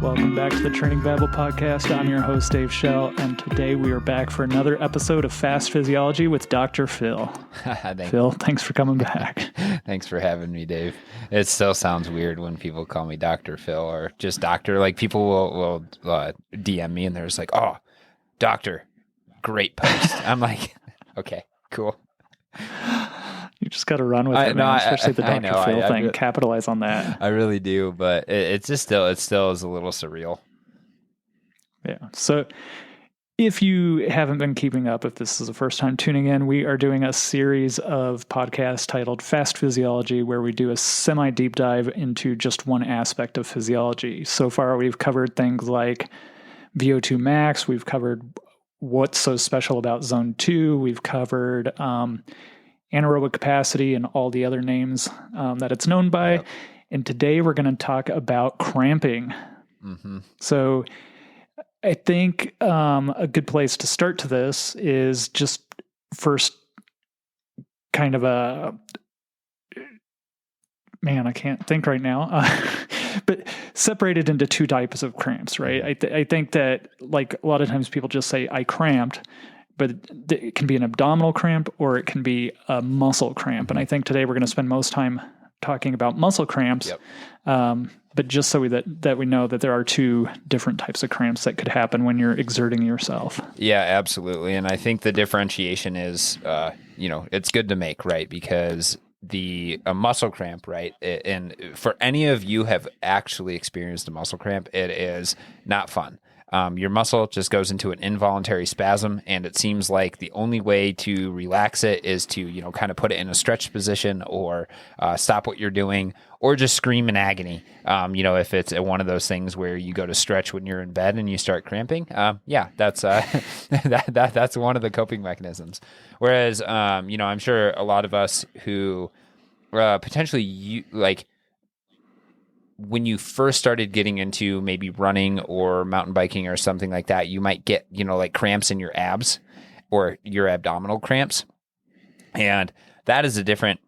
Welcome back to the Training Babble podcast. I'm your host, Dave Schell, and today we are back for another episode of Fast Physiology with Dr. Phil. Phil, thanks for coming back. Thanks for having me, Dave. It still sounds weird when people call me Dr. Phil or just Doctor. Like, people will DM me and they're just like, "Oh, Doctor, great post." I'm like, okay, cool. You just got to run with it, man. Especially the Dr. Phil thing. Capitalize on that. I really do, but it still is a little surreal. Yeah. So if you haven't been keeping up, if this is the first time tuning in, we are doing a series of podcasts titled Fast Physiology, where we do a semi-deep dive into just one aspect of physiology. So far, we've covered things like VO2 max. We've covered what's so special about zone 2. We've covered anaerobic capacity and all the other names that it's known by. Yep. And today we're going to talk about cramping. Mm-hmm. So I think a good place to start to this is just first kind of I can't think right now, but separated into two types of cramps, right? I think that, like, a lot of times people just say, I cramped, but it can be an abdominal cramp or it can be a muscle cramp. And I think today we're going to spend most time talking about muscle cramps. Yep. But just so that we know that there are two different types of cramps that could happen when you're exerting yourself. Yeah, absolutely. And I think the differentiation is, it's good to make, right? Because a muscle cramp, right? And for any of you have actually experienced a muscle cramp, it is not fun. Your muscle just goes into an involuntary spasm, and it seems like the only way to relax it is to, kind of put it in a stretched position or stop what you're doing or just scream in agony. If it's one of those things where you go to stretch when you're in bed and you start cramping, that's that's one of the coping mechanisms. Whereas, I'm sure a lot of us who potentially when you first started getting into maybe running or mountain biking or something like that, you might get, like cramps in your abs or your abdominal cramps. And that is a different,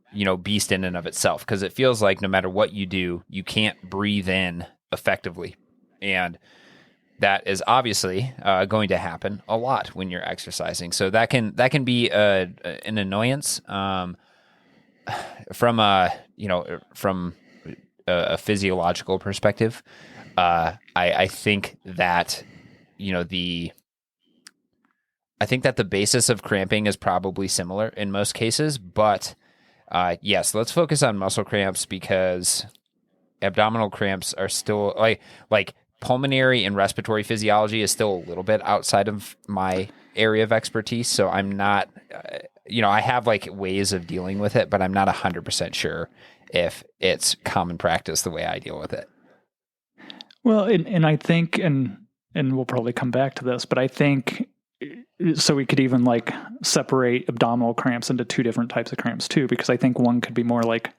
beast in and of itself, because it feels like no matter what you do, you can't breathe in effectively. And that is obviously going to happen a lot when you're exercising. So that can be an annoyance from a physiological perspective. I think that the basis of cramping is probably similar in most cases, but yes, let's focus on muscle cramps, because abdominal cramps are still like pulmonary and respiratory physiology is still a little bit outside of my area of expertise. So I'm not, I have like ways of dealing with it, but I'm not 100% sure if it's common practice the way I deal with it. Well, and I think, and we'll probably come back to this, but I think, so we could even like separate abdominal cramps into two different types of cramps too, because I think one could be more like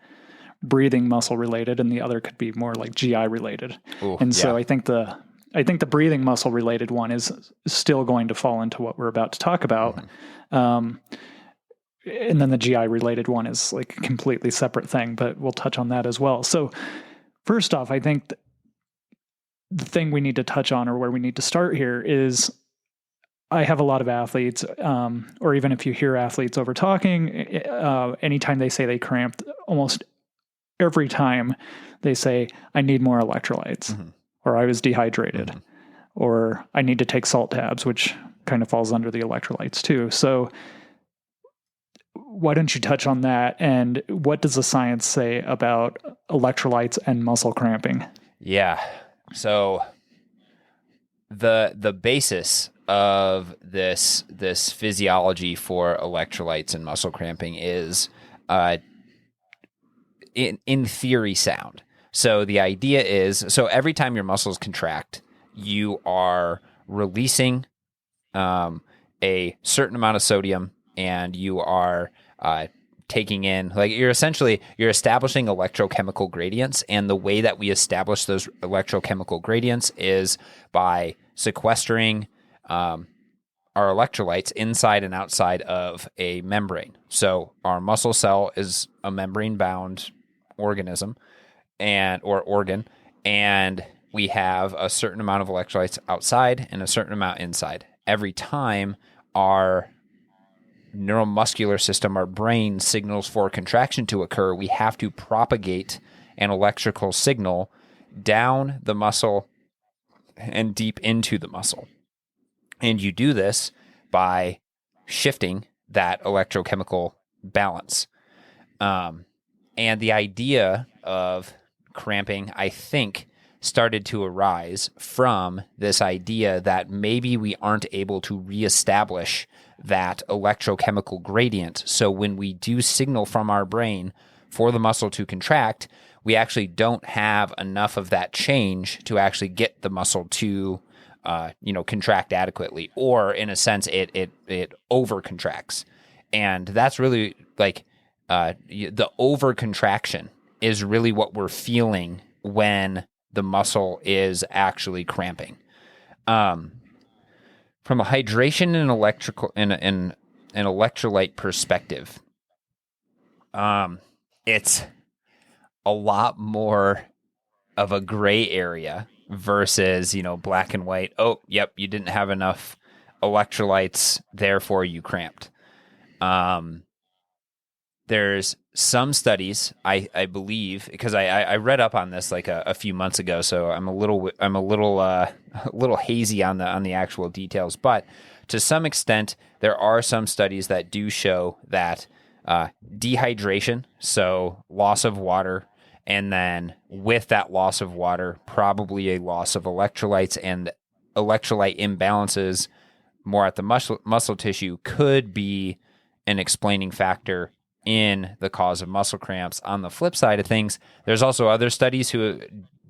breathing muscle related and the other could be more like GI related. Ooh, and so I think the breathing muscle related one is still going to fall into what we're about to talk about. Mm-hmm. And then the GI related one is like a completely separate thing, but we'll touch on that as well. So first off, I think the thing we need to touch on, or where we need to start here, is I have a lot of athletes, or even if you hear athletes over talking, anytime they say they cramped, almost every time they say, I need more electrolytes, mm-hmm. or I was dehydrated, mm-hmm. or I need to take salt tabs, which kind of falls under the electrolytes too. So why don't you touch on that? And what does the science say about electrolytes and muscle cramping? Yeah. So the basis of this physiology for electrolytes and muscle cramping is in theory sound. So the idea is, every time your muscles contract, you are releasing a certain amount of sodium, and you are taking in, like, you're establishing electrochemical gradients. And the way that we establish those electrochemical gradients is by sequestering our electrolytes inside and outside of a membrane. So our muscle cell is a membrane-bound organism, or organ, and we have a certain amount of electrolytes outside and a certain amount inside. Every time our neuromuscular system, our brain signals for contraction to occur, we have to propagate an electrical signal down the muscle and deep into the muscle. And you do this by shifting that electrochemical balance. And the idea of cramping, I think, started to arise from this idea that maybe we aren't able to reestablish that electrochemical gradient. So when we do signal from our brain for the muscle to contract, we actually don't have enough of that change to actually get the muscle to contract adequately, or in a sense, it over contracts. And that's really like the over contraction is really what we're feeling when the muscle is actually cramping. From a hydration and electrical and an electrolyte perspective, it's a lot more of a gray area versus, black and white. Oh, yep, you didn't have enough electrolytes, therefore you cramped. There's some studies, I believe, because I read up on this like a few months ago, so I'm a little hazy on the actual details. But to some extent, there are some studies that do show that dehydration, so loss of water, and then with that loss of water, probably a loss of electrolytes and electrolyte imbalances more at the muscle tissue could be an explaining factor in the cause of muscle cramps. On the flip side of things, there's also other studies who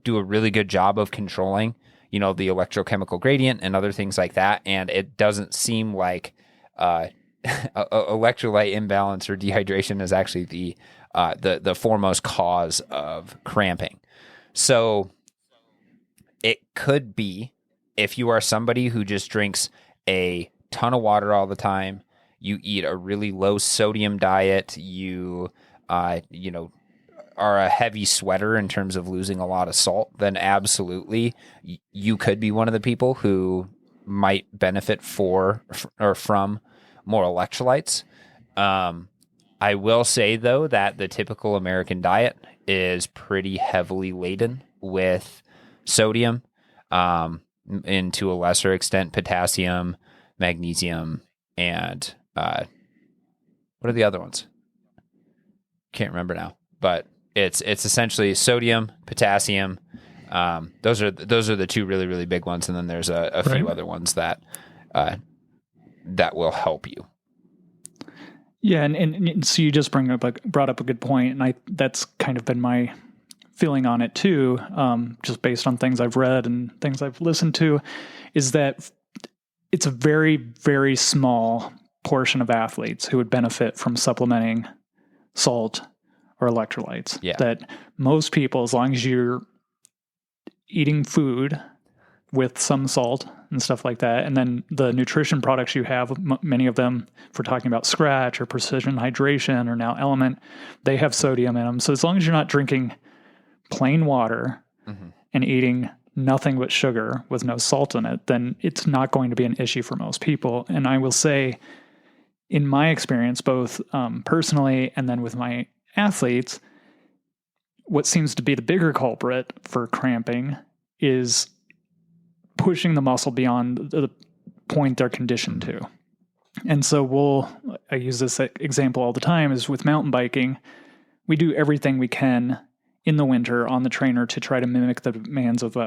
do a really good job of controlling, the electrochemical gradient and other things like that. And it doesn't seem like electrolyte imbalance or dehydration is actually the foremost cause of cramping. So it could be, if you are somebody who just drinks a ton of water all the time, you eat a really low sodium diet, you are a heavy sweater in terms of losing a lot of salt, then absolutely you could be one of the people who might benefit from more electrolytes. I will say, though, that the typical American diet is pretty heavily laden with sodium, and to a lesser extent, potassium, magnesium, and what are the other ones? Can't remember now, but it's essentially sodium, potassium. Those are the two really, really big ones, and then there's a few other ones that will help you. Yeah, and so you just brought up a good point, and that's kind of been my feeling on it too, just based on things I've read and things I've listened to, is that it's a very, very small portion of athletes who would benefit from supplementing salt or electrolytes. Yeah. That most people, as long as you're eating food with some salt and stuff like that, and then the nutrition products you have, many of them, if we're talking about Scratch or Precision Hydration or now Element, they have sodium in them. So as long as you're not drinking plain water and eating nothing but sugar with no salt in it, then it's not going to be an issue for most people. And I will say, in my experience, both personally and then with my athletes, what seems to be the bigger culprit for cramping is pushing the muscle beyond the point they're conditioned to. And so I use this example all the time, is with mountain biking, we do everything we can in the winter on the trainer to try to mimic the demands of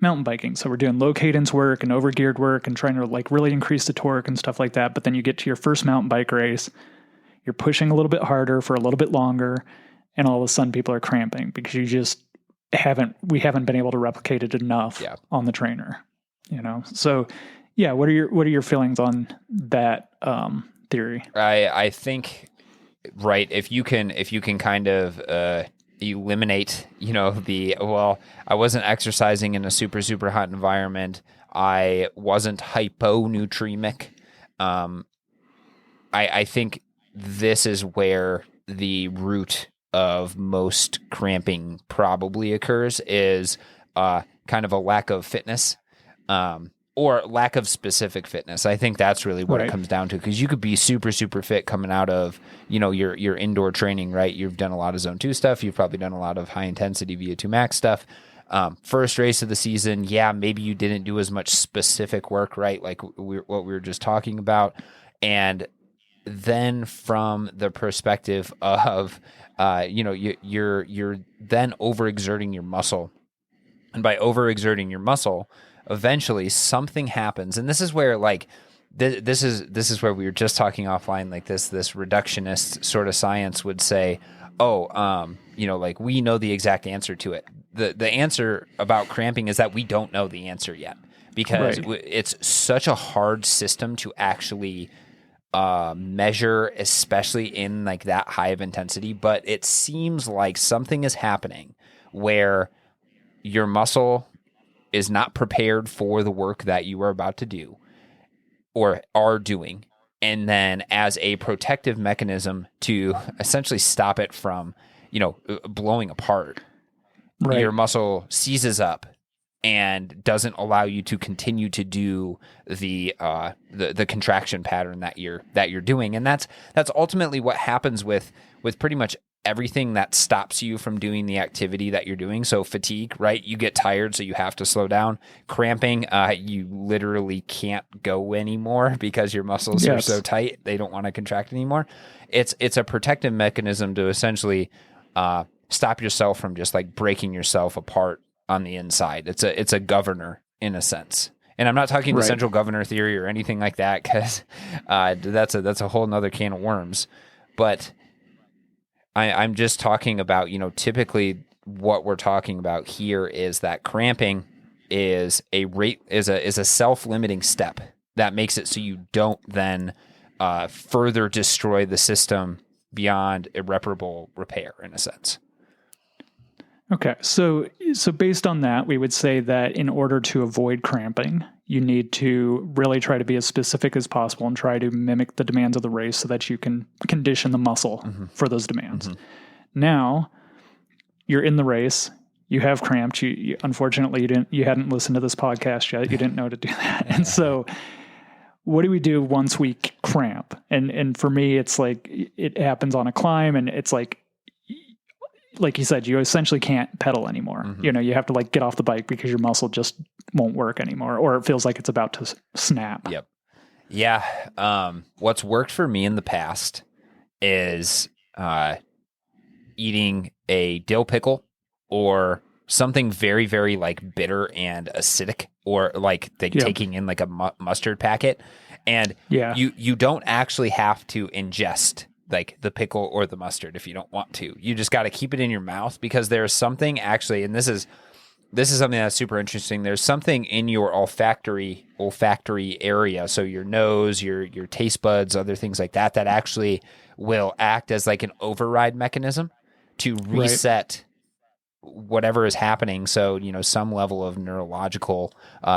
mountain biking. So we're doing low cadence work and overgeared work and trying to really increase the torque and stuff like that. But then you get to your first mountain bike race, you're pushing a little bit harder for a little bit longer, and all of a sudden people are cramping because we haven't been able to replicate it enough on the trainer, So yeah, what are your feelings on that theory? I think, right, if you can kind of eliminate, I wasn't exercising in a super, super hot environment, I wasn't hyponutremic. I think this is where the root of most cramping probably occurs is kind of a lack of fitness, or lack of specific fitness. I think that's really what it comes down to, because you could be super, super fit coming out of, your indoor training, right? You've done a lot of zone 2 stuff. You've probably done a lot of high intensity VO2 max stuff. First race of the season, maybe you didn't do as much specific work, right? Like what we were just talking about. And then from the perspective of, you're then overexerting your muscle. And by overexerting your muscle, eventually something happens. And this is where this is where we were just talking offline, like this reductionist sort of science would say, we know the exact answer to it. The answer about cramping is that we don't know the answer yet, because it's such a hard system to actually measure, especially in like that high of intensity. But it seems like something is happening where your muscle is not prepared for the work that you are about to do or are doing. And then as a protective mechanism to essentially stop it from, blowing apart, your muscle seizes up and doesn't allow you to continue to do the contraction pattern that you're doing. And that's ultimately what happens with pretty much everything that stops you from doing the activity that you're doing. So fatigue, right? You get tired, so you have to slow down. Cramping, you literally can't go anymore because your muscles are so tight, they don't want to contract anymore. It's a protective mechanism to essentially stop yourself from just like breaking yourself apart on the inside. It's a governor in a sense. And I'm not talking the central governor theory or anything like that, because that's a whole nother can of worms. But I'm just talking about, typically what we're talking about here is that cramping is a self-limiting step that makes it so you don't then further destroy the system beyond irreparable repair, in a sense. Okay, so based on that, we would say that in order to avoid cramping, you need to really try to be as specific as possible and try to mimic the demands of the race so that you can condition the muscle for those demands. Now, you're in the race, you have cramped. You unfortunately you hadn't listened to this podcast yet. You didn't know to do that, and so. What do we do once we cramp? And for me, it's like it happens on a climb, and it's like you said, you essentially can't pedal anymore. You have to like get off the bike because your muscle just won't work anymore, or it feels like it's about to snap. Yep. Yeah. What's worked for me in the past is eating a dill pickle or something very, very like bitter and acidic, or like taking in like a mustard packet. And you don't actually have to ingest like the pickle or the mustard if you don't want to. You just got to keep it in your mouth, because there's something actually, and this is something that's super interesting. There's something in your olfactory area, so your nose, your taste buds, other things like that actually will act as like an override mechanism to reset whatever is happening. So, some level of neurological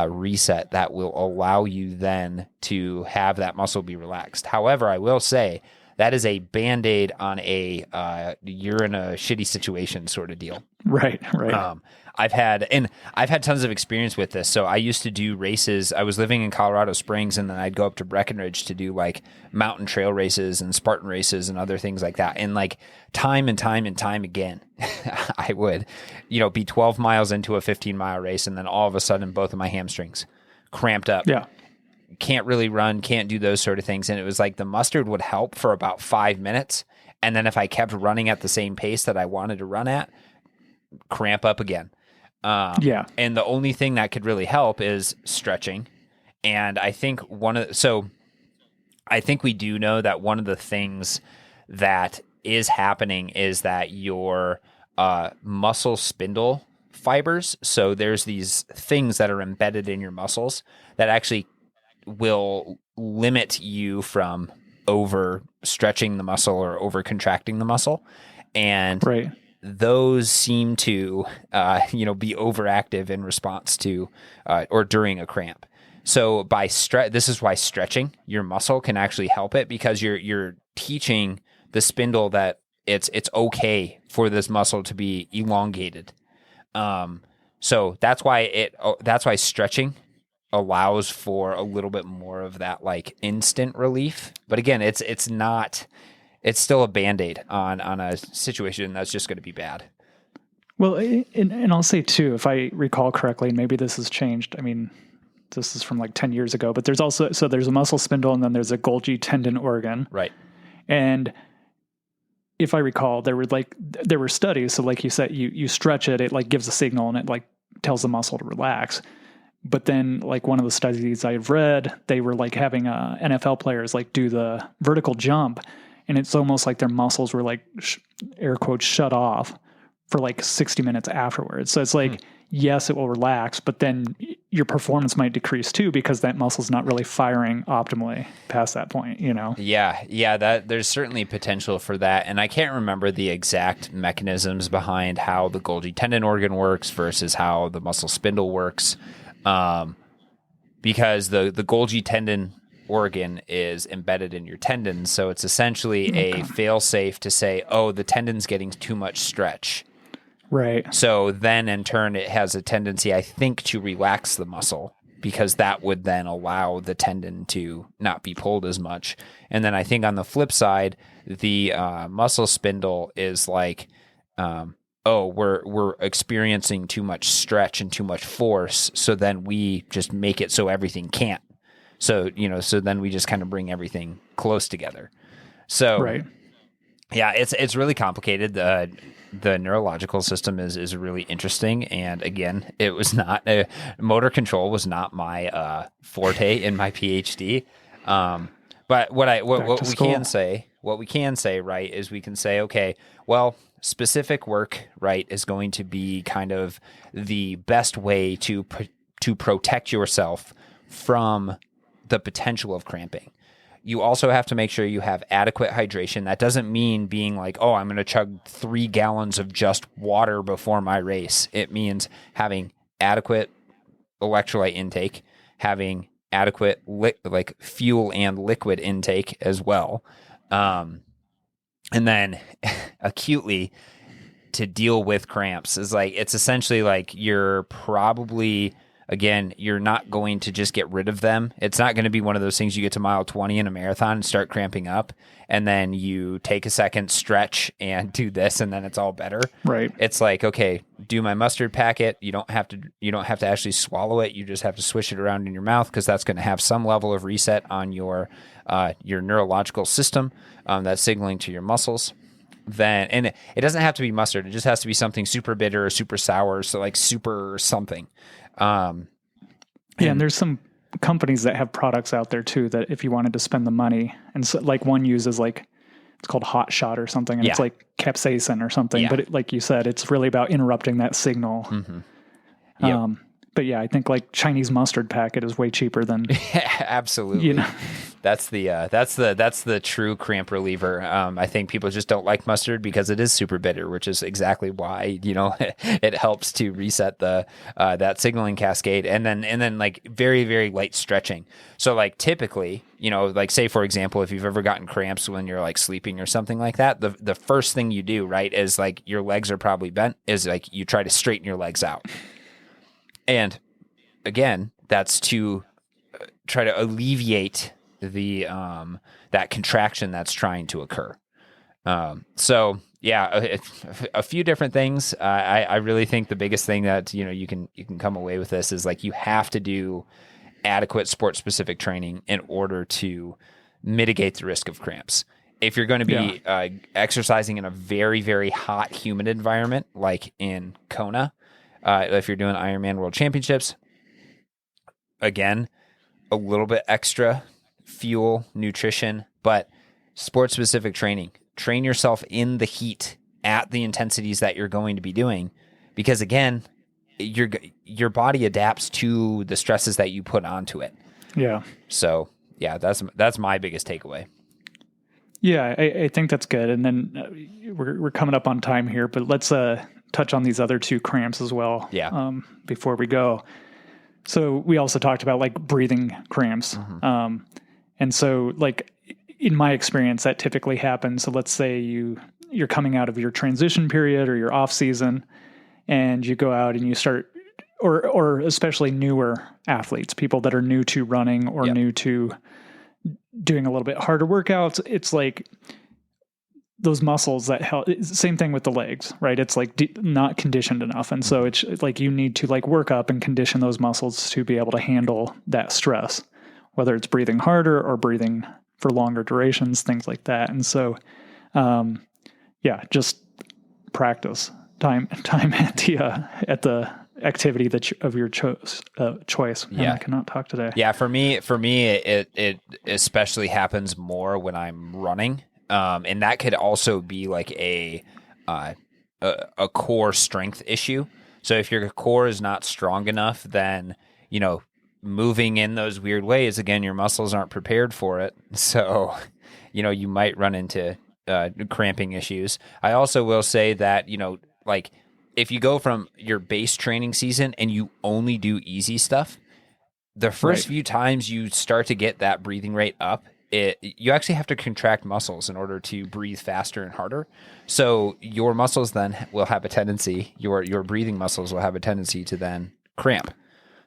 reset that will allow you then to have that muscle be relaxed. However, I will say that is a Band-Aid on a you're in a shitty situation sort of deal. Right. I've had tons of experience with this. So I used to do races. I was living in Colorado Springs, and then I'd go up to Breckenridge to do like mountain trail races and Spartan races and other things like that. And like time and time again, I would, be 12 miles into a 15-mile race, and then all of a sudden both of my hamstrings cramped up. Yeah. Can't really run, can't do those sort of things. And it was like the mustard would help for about 5 minutes. And then if I kept running at the same pace that I wanted to run at, cramp up again. And the only thing that could really help is stretching. And I think I think we do know that one of the things that is happening is that your muscle spindle fibers, so there's these things that are embedded in your muscles that actually will limit you from over stretching the muscle or over contracting the muscle. And those seem to, be overactive in response to, or during a cramp. So this is why stretching your muscle can actually help it, because you're teaching the spindle that it's okay for this muscle to be elongated. So that's why stretching allows for a little bit more of that like instant relief. But again, it's still a Band-Aid on a situation that's just going to be bad. Well, and I'll say too, if I recall correctly, and maybe this has changed. I mean, this is from like 10 years ago, but there's a muscle spindle and then there's a Golgi tendon organ. Right. And if I recall, there were studies. So like you said, you stretch it, it like gives a signal and it like tells the muscle to relax. But then like one of the studies I've read, they were like having NFL players like do the vertical jump, and it's almost like their muscles were like air quotes shut off for like 60 minutes afterwards. So it's like, yes, it will relax, but then your performance might decrease too, because that muscle's not really firing optimally past that point, you know? Yeah, that there's certainly potential for that. And I can't remember the exact mechanisms behind how the Golgi tendon organ works versus how the muscle spindle works. Because the Golgi tendon organ is embedded in your tendons. So it's essentially a fail-safe to say, oh, the tendon's getting too much stretch. Right. So then in turn, it has a tendency, I think, to relax the muscle, because that would then allow the tendon to not be pulled as much. And then I think on the flip side, the muscle spindle is like, we're experiencing too much stretch and too much force. So then we just make it so everything can't. So, so then we just kind of bring everything close together. So, right. Yeah, it's really complicated. The neurological system is really interesting. And again, it was not motor control was not my forte in my PhD. But what we can say, right, is we can say, okay, well, specific work, right, is going to be kind of the best way to protect yourself from the potential of cramping. You also have to make sure you have adequate hydration. That doesn't mean being like, oh, I'm going to chug 3 gallons of just water before my race. It means having adequate electrolyte intake, having adequate fuel and liquid intake as well. And then acutely to deal with cramps is like, it's essentially like you're probably, again, you're not going to just get rid of them. It's not going to be one of those things you get to mile 20 in a marathon and start cramping up, and then you take a second, stretch, and do this, and then it's all better. Right. It's like, okay, do my mustard packet. You don't have to actually swallow it. You just have to swish it around in your mouth, because that's going to have some level of reset on your neurological system that's signaling to your muscles. Then, and it doesn't have to be mustard. It just has to be something super bitter or super sour. So like super something. And there's some companies that have products out there too, that if you wanted to spend the money, and so, like one uses like, it's called Hot Shot or something, and it's like capsaicin or something. Yeah. But like you said, it's really about interrupting that signal. Mm-hmm. Yep. But yeah, I think like Chinese mustard packet is way cheaper than absolutely. That's the true cramp reliever. I think people just don't like mustard because it is super bitter, which is exactly why it helps to reset the that signaling cascade, and then like very, very light stretching. So like typically, like say for example, if you've ever gotten cramps when you're like sleeping or something like that, the first thing you do, right, is like your legs are probably bent, is like you try to straighten your legs out. And again, that's to try to alleviate the that contraction that's trying to occur. So yeah, a few different things. I really think the biggest thing that you can come away with this is like you have to do adequate sport specific training in order to mitigate the risk of cramps. If you're going to be exercising in a very, very hot, humid environment like in Kona. If you're doing Ironman World Championships, again, a little bit extra fuel, nutrition, but sport-specific training. Train yourself in the heat at the intensities that you're going to be doing, because again, your body adapts to the stresses that you put onto it. Yeah. So yeah, that's my biggest takeaway. Yeah, I think that's good. And then we're coming up on time here, but let's touch on these other 2 cramps as well. Yeah. Before we go. So we also talked about like breathing cramps. Mm-hmm. And so like in my experience, that typically happens. So let's say you you're coming out of your transition period or your off season, and you go out and you start, or especially newer athletes, people that are new to running or new to doing a little bit harder workouts. It's like those muscles that help. Same thing with the legs, right? It's like not conditioned enough. And so it's like you need to like work up and condition those muscles to be able to handle that stress, whether it's breathing harder or breathing for longer durations, things like that. And so, just practice time at the activity of your choice. Man, I cannot talk today. Yeah. For me, it especially happens more when I'm running. And that could also be like a core strength issue. So if your core is not strong enough, then, moving in those weird ways, again, your muscles aren't prepared for it. So, you might run into cramping issues. I also will say that, like if you go from your base training season and you only do easy stuff, the first few times you start to get that breathing rate up, you actually have to contract muscles in order to breathe faster and harder. So your muscles then will have a tendency, your breathing muscles will have a tendency to then cramp.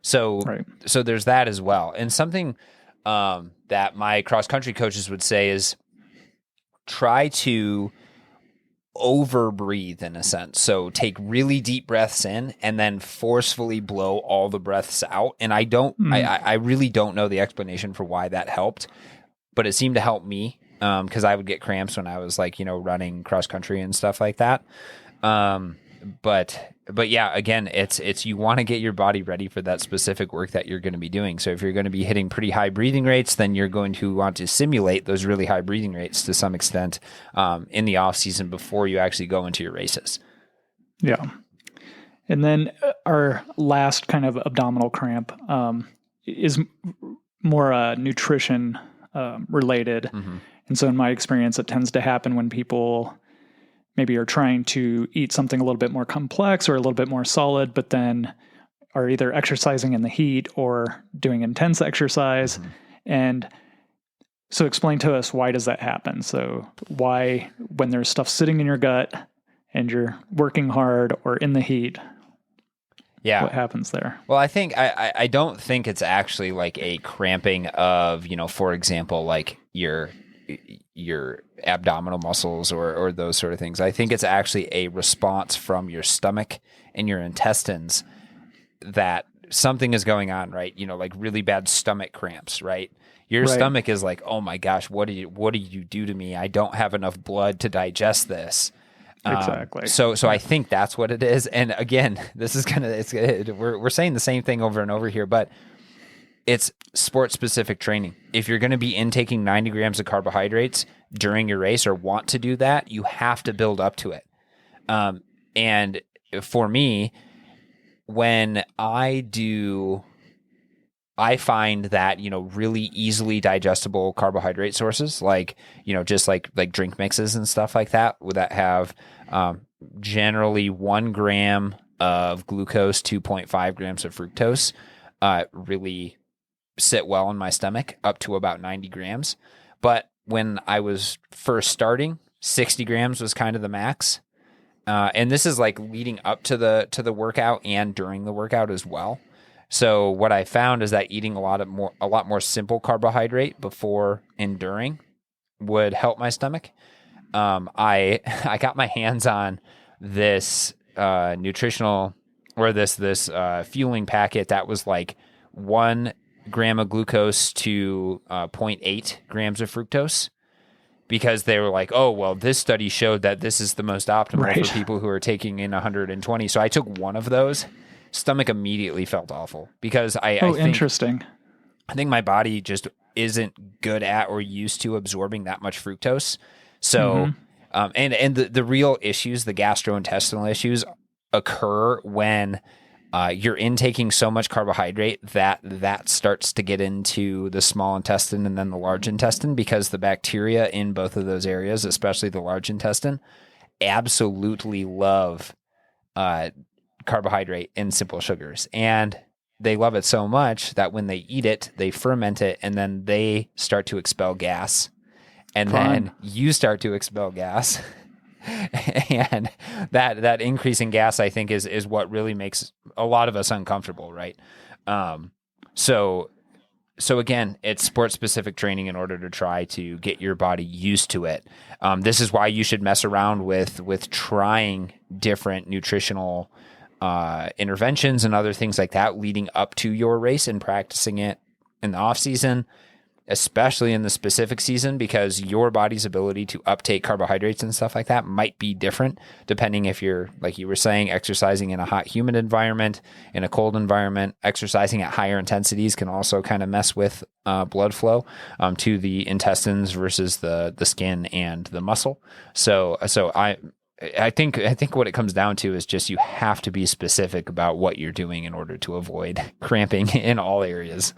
So there's that as well. And something that my cross country coaches would say is try to over breathe in a sense. So take really deep breaths in and then forcefully blow all the breaths out. And I really don't know the explanation for why that helped, but it seemed to help me because I would get cramps when I was like, running cross country and stuff like that. But yeah, again, it's you want to get your body ready for that specific work that you're going to be doing. So if you're going to be hitting pretty high breathing rates, then you're going to want to simulate those really high breathing rates to some extent in the off season before you actually go into your races. Yeah. And then our last kind of abdominal cramp is more nutrition related. Mm-hmm. And so in my experience, it tends to happen when people maybe are trying to eat something a little bit more complex or a little bit more solid, but then are either exercising in the heat or doing intense exercise. Mm-hmm. And so explain to us, why does that happen? So why, when there's stuff sitting in your gut and you're working hard or in the heat, what happens there? Well, I think I don't think it's actually like a cramping of, for example, like your abdominal muscles or those sort of things. I think it's actually a response from your stomach and your intestines that something is going on, right? Like really bad stomach cramps, right? Your stomach is like, oh my gosh, what do you do to me? I don't have enough blood to digest this. Exactly. So I think that's what it is. And again, this is we're saying the same thing over and over here, but it's sport specific training. If you're going to be intaking 90 grams of carbohydrates during your race or want to do that, you have to build up to it. And for me, when I find that, really easily digestible carbohydrate sources, like, just like drink mixes and stuff like that have generally 1 gram of glucose, 2.5 grams of fructose, really sit well in my stomach up to about 90 grams. But when I was first starting, 60 grams was kind of the max. And this is like leading up to the workout and during the workout as well. So what I found is that eating a lot more simple carbohydrate before and during would help my stomach. I got my hands on this nutritional or this fueling packet that was like 1 gram of glucose to 0.8 grams of fructose, because they were like, oh, well, this study showed that this is the most optimal for people who are taking in 120. So I took one of those. Stomach immediately felt awful because I think, interesting. I think my body just isn't good at or used to absorbing that much fructose. So, and the real issues, the gastrointestinal issues, occur when you're intaking so much carbohydrate that starts to get into the small intestine and then the large intestine, because the bacteria in both of those areas, especially the large intestine, absolutely love carbohydrate and simple sugars. And they love it so much that when they eat it, they ferment it, and then they start to expel gas. And then you start to expel gas. And that increase in gas, I think, is what really makes a lot of us uncomfortable, right? So again, it's sport specific training in order to try to get your body used to it. This is why you should mess around with trying different nutritional interventions and other things like that leading up to your race and practicing it in the off season, especially in the specific season, because your body's ability to uptake carbohydrates and stuff like that might be different depending if you're, like you were saying, exercising in a hot, humid environment, in a cold environment. Exercising at higher intensities can also kind of mess with blood flow to the intestines versus the skin and the muscle. So I think what it comes down to is just you have to be specific about what you're doing in order to avoid cramping in all areas.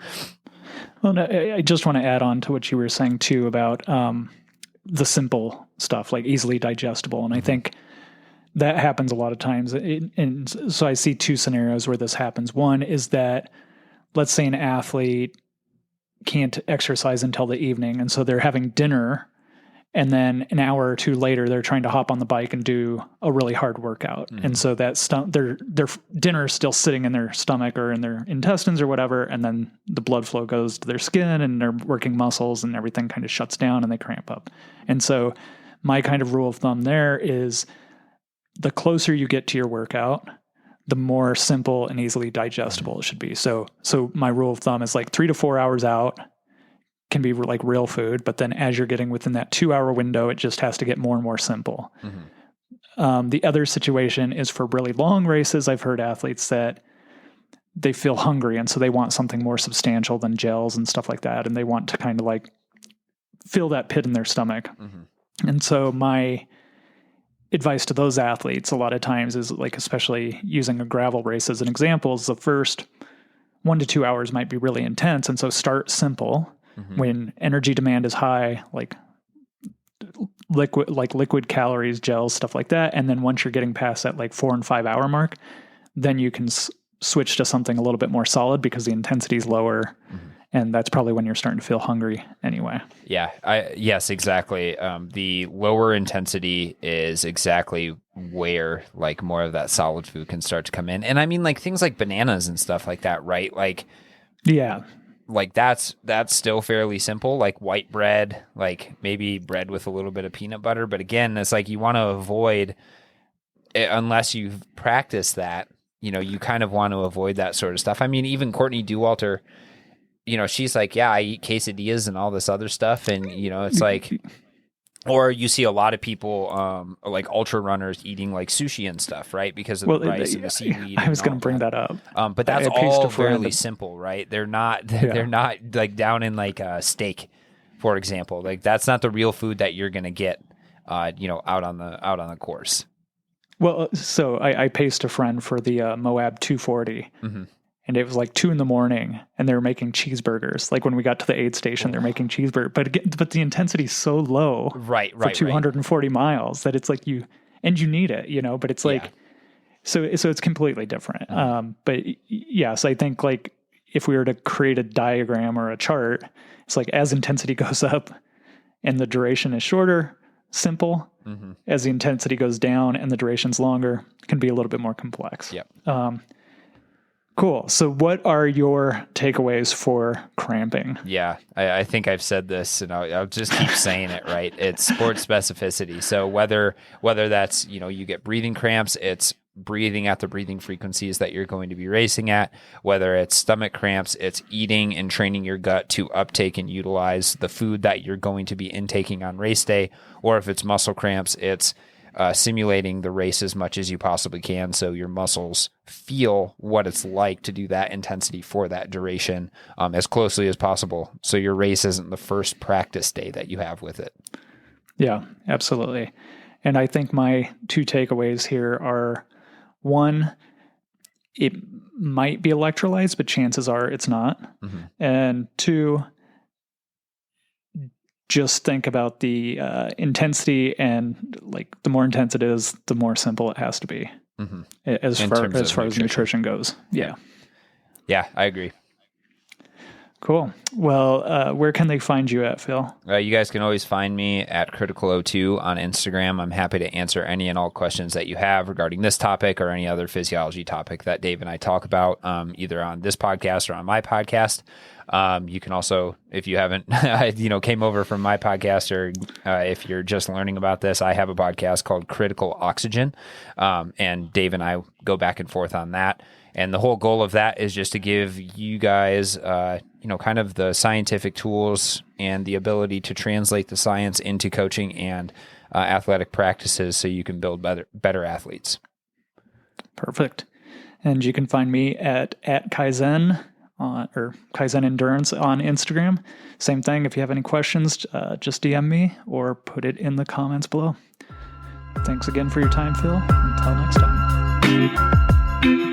Well, no, I just want to add on to what you were saying too about the simple stuff, like easily digestible. And I think that happens a lot of times. And so I see two scenarios where this happens. One is that, let's say an athlete can't exercise until the evening, and so they're having dinner, and then an hour or two later, they're trying to hop on the bike and do a really hard workout. And so that their dinner is still sitting in their stomach or in their intestines or whatever. And then the blood flow goes to their skin and their working muscles and everything kind of shuts down and they cramp up. And so my kind of rule of thumb there is the closer you get to your workout, the more simple and easily digestible it should be. So my rule of thumb is like 3 to 4 hours out can be like real food, but then as you're getting within that 2-hour window, it just has to get more and more simple. The other situation is for really long races. I've heard athletes that they feel hungry, and so they want something more substantial than gels and stuff like that, and they want to kind of like fill that pit in their stomach. And so my advice to those athletes a lot of times is, like, especially using a gravel race as an example, is the first 1 to 2 hours might be really intense, and so start simple. When energy demand is high, like liquid calories, gels, stuff like that. And then once you're getting past that like 4 and 5 hour mark, then you can switch to something a little bit more solid because the intensity is lower. And that's probably when you're starting to feel hungry anyway. Yeah. Yes, exactly. The lower intensity is exactly where like more of that solid food can start to come in. And I mean, like things like bananas and stuff like that, right? Like, yeah. Like that's still fairly simple, like white bread, like maybe bread with a little bit of peanut butter. But again, it's like you want to avoid it, unless you've practiced that, you kind of want to avoid that sort of stuff. I mean, even Courtney Dauwalter, she's like, yeah, I eat quesadillas and all this other stuff. And, it's like, or you see a lot of people like ultra runners eating like sushi and stuff, right? Because of the rice and the seaweed. I was going to bring that up. But that's all fairly simple, right? They're not like down in like a steak, for example. Like that's not the real food that you're going to get, out on the course. Well, so I paced a friend for the Moab 240. And it was like 2 a.m. and they were making cheeseburgers. Like when we got to the aid station, they're making cheeseburgers. But the intensity is so low, right, for 240 miles that it's like you need it, but it's like, so it's completely different. But yes, I think like if we were to create a diagram or a chart, it's like as intensity goes up and the duration is shorter, simple. As the intensity goes down and the duration's longer, it can be a little bit more complex. Cool. So what are your takeaways for cramping? Yeah, I think I've said this and I'll just keep saying it, right? It's sport specificity. So whether that's, you get breathing cramps, it's breathing at the breathing frequencies that you're going to be racing at. Whether it's stomach cramps, it's eating and training your gut to uptake and utilize the food that you're going to be intaking on race day. Or if it's muscle cramps, it's simulating the race as much as you possibly can so your muscles feel what it's like to do that intensity for that duration as closely as possible so your race isn't the first practice day that you have with it. Yeah, absolutely. And I think my 2 takeaways here are, 1, it might be electrolytes, but chances are it's not. And 2, just think about the intensity, and like the more intense it is, the more simple it has to be as far as nutrition goes. Yeah. Yeah, I agree. Cool. Well, where can they find you at, Phil? You guys can always find me at Critical02 on Instagram. I'm happy to answer any and all questions that you have regarding this topic or any other physiology topic that Dave and I talk about, either on this podcast or on my podcast. You can also, if you haven't, came over from my podcast, or if you're just learning about this, I have a podcast called Critical Oxygen, and Dave and I go back and forth on that. And the whole goal of that is just to give you guys, kind of the scientific tools and the ability to translate the science into coaching and athletic practices so you can build better athletes. Perfect. And you can find me at Kaizen or Kaizen Endurance on Instagram. Same thing. If you have any questions, just DM me or put it in the comments below. Thanks again for your time, Phil. Until next time.